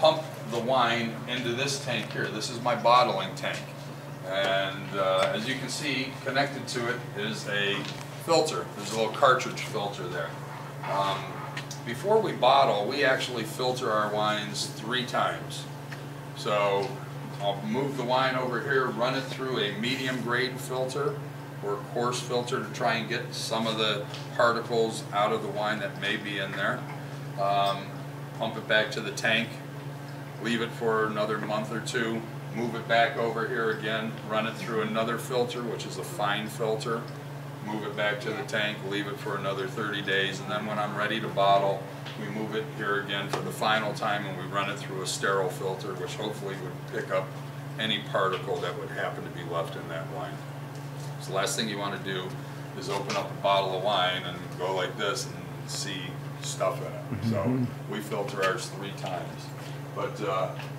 pump the wine into this tank here. This is my bottling tank. And as you can see, connected to it is a filter. There's a little cartridge filter there. Before we bottle, we actually filter our wines 3 times. So I'll move the wine over here, run it through a medium grade filter or a coarse filter to try and get some of the particles out of the wine that may be in there. Pump it back to the tank, leave it for another month or 2, move it back over here again, run it through another filter, which is a fine filter, move it back to the tank, leave it for another 30 days, and then when I'm ready to bottle, we move it here again for the final time and we run it through a sterile filter, which hopefully would pick up any particle that would happen to be left in that wine. So the last thing you want to do is open up a bottle of wine and go like this and see stuff in it. So we filter ours 3 times. But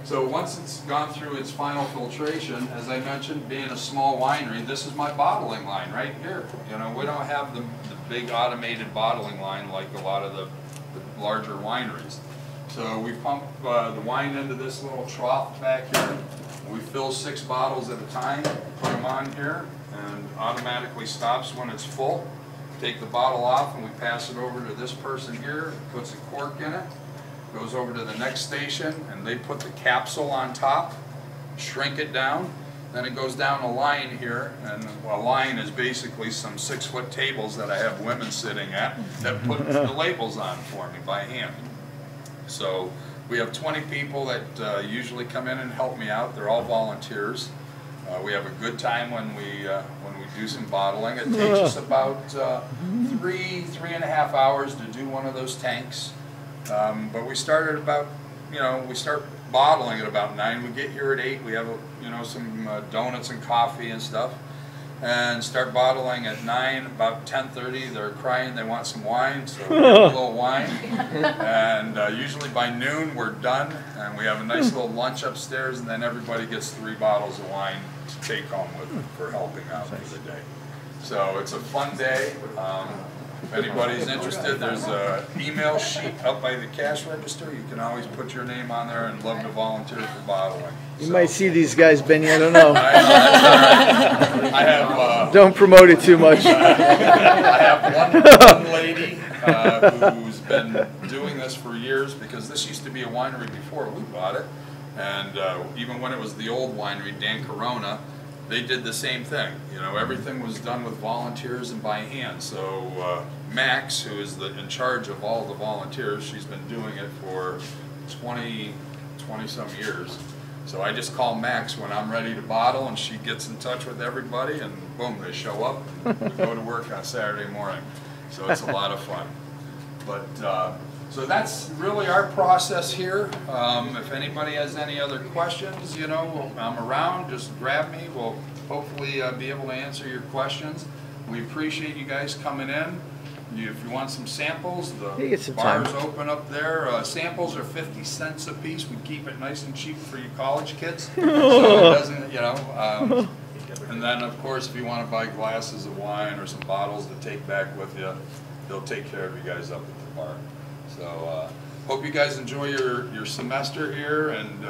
so once it's gone through its final filtration, as I mentioned, being a small winery, this is my bottling line right here. You know, we don't have the big automated bottling line like a lot of the larger wineries. So we pump the wine into this little trough back here. We fill 6 bottles at a time, put them on here, and automatically stops when it's full. Take the bottle off and we pass it over to this person here, puts a cork in it, goes over to the next station and they put the capsule on top, shrink it down, then it goes down a line here, and a line is basically some 6-foot tables that I have women sitting at that put the labels on for me by hand. So we have 20 people that usually come in and help me out. They're all volunteers. We have a good time when we do some bottling. It takes us about 3.5 hours to do one of those tanks. But we start at about, we start bottling at about 9. We get here at 8. We have, some donuts and coffee and stuff. And start bottling at 9. About 10:30, they're crying they want some wine, so we get a little wine. And usually by noon we're done, and we have a nice little lunch upstairs, and then everybody gets 3 bottles of wine to take home with them for helping out for the day. So it's a fun day. If anybody's interested, there's an email sheet up by the cash register. You can always put your name on there and love to volunteer for bottling. You might see these guys, Benny, I don't know. I have, don't promote it too much. I have one lady who's been doing this for years, because this used to be a winery before we bought it. And even when it was the old winery, Dan Corona, they did the same thing. Everything was done with volunteers and by hand. So Max, who is in charge of all the volunteers, she's been doing it for 20-some years. So I just call Max when I'm ready to bottle, and she gets in touch with everybody, and boom, they show up, and we go to work on Saturday morning. So it's a lot of fun. But so that's really our process here. If anybody has any other questions, I'm around, just grab me. We'll hopefully be able to answer your questions. We appreciate you guys coming in. If you want some samples, the bar's open up there. Samples are 50 cents a piece. We keep it nice and cheap for you college kids. So it doesn't, and then of course if you want to buy glasses of wine or some bottles to take back with you, they'll take care of you guys up at the bar. So hope you guys enjoy your semester here and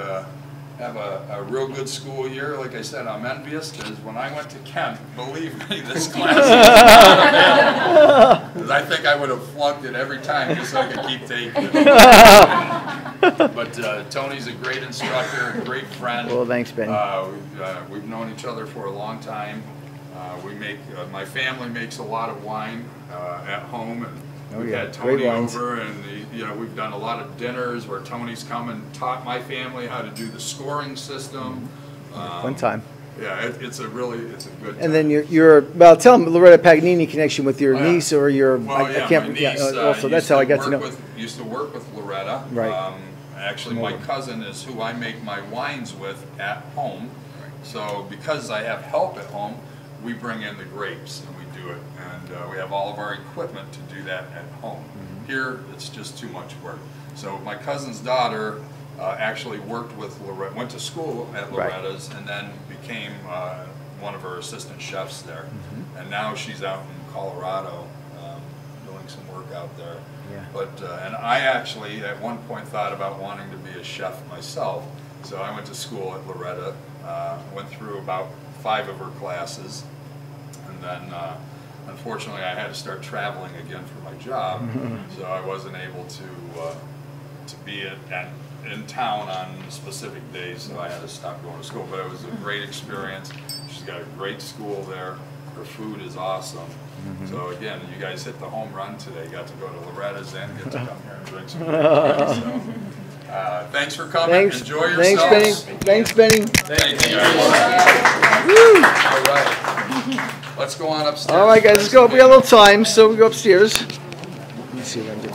have a real good school year. Like I said, I'm envious, because when I went to Kent, believe me, this class was not available. Because I think I would have flunked it every time just so I could keep taking it. But Tony's a great instructor, a great friend. Well, thanks, Ben. We've known each other for a long time. My family makes a lot of wine at home, and we've had Tony over, and we've done a lot of dinners where Tony's come and taught my family how to do the scoring system. Fun time. Yeah, it's a good time. And then well, tell them Loretta Paganini connection with your niece or your. Well, my niece. Also, that's how I got to know. Used to work with Loretta. Right. Actually, my cousin is who I make my wines with at home. So because I have help at home, we bring in the grapes and we do it, and we have all of our equipment to do that at home. Here, it's just too much work. So my cousin's daughter actually worked with Loretta, went to school at Loretta's, and then became one of her assistant chefs there. And now she's out in Colorado doing doing some work out there. Yeah. But, and I actually at one point thought about wanting to be a chef myself. So I went to school at Loretta, went through about 5 of her classes, and then unfortunately I had to start traveling again for my job, so I wasn't able to be in town on specific days, so I had to stop going to school. But it was a great experience. She's got a great school there. Her food is awesome. So again, you guys hit the home run today. Got to go to Loretta's and get to come here and drink some beer. So, thanks for coming. Thanks. Enjoy yourselves. Thanks, Benny. Thanks, Benny. Thank you guys. All right. Let's go on upstairs. All right, guys, let's go. We got a little time, so we go upstairs. Let me see what I'm doing.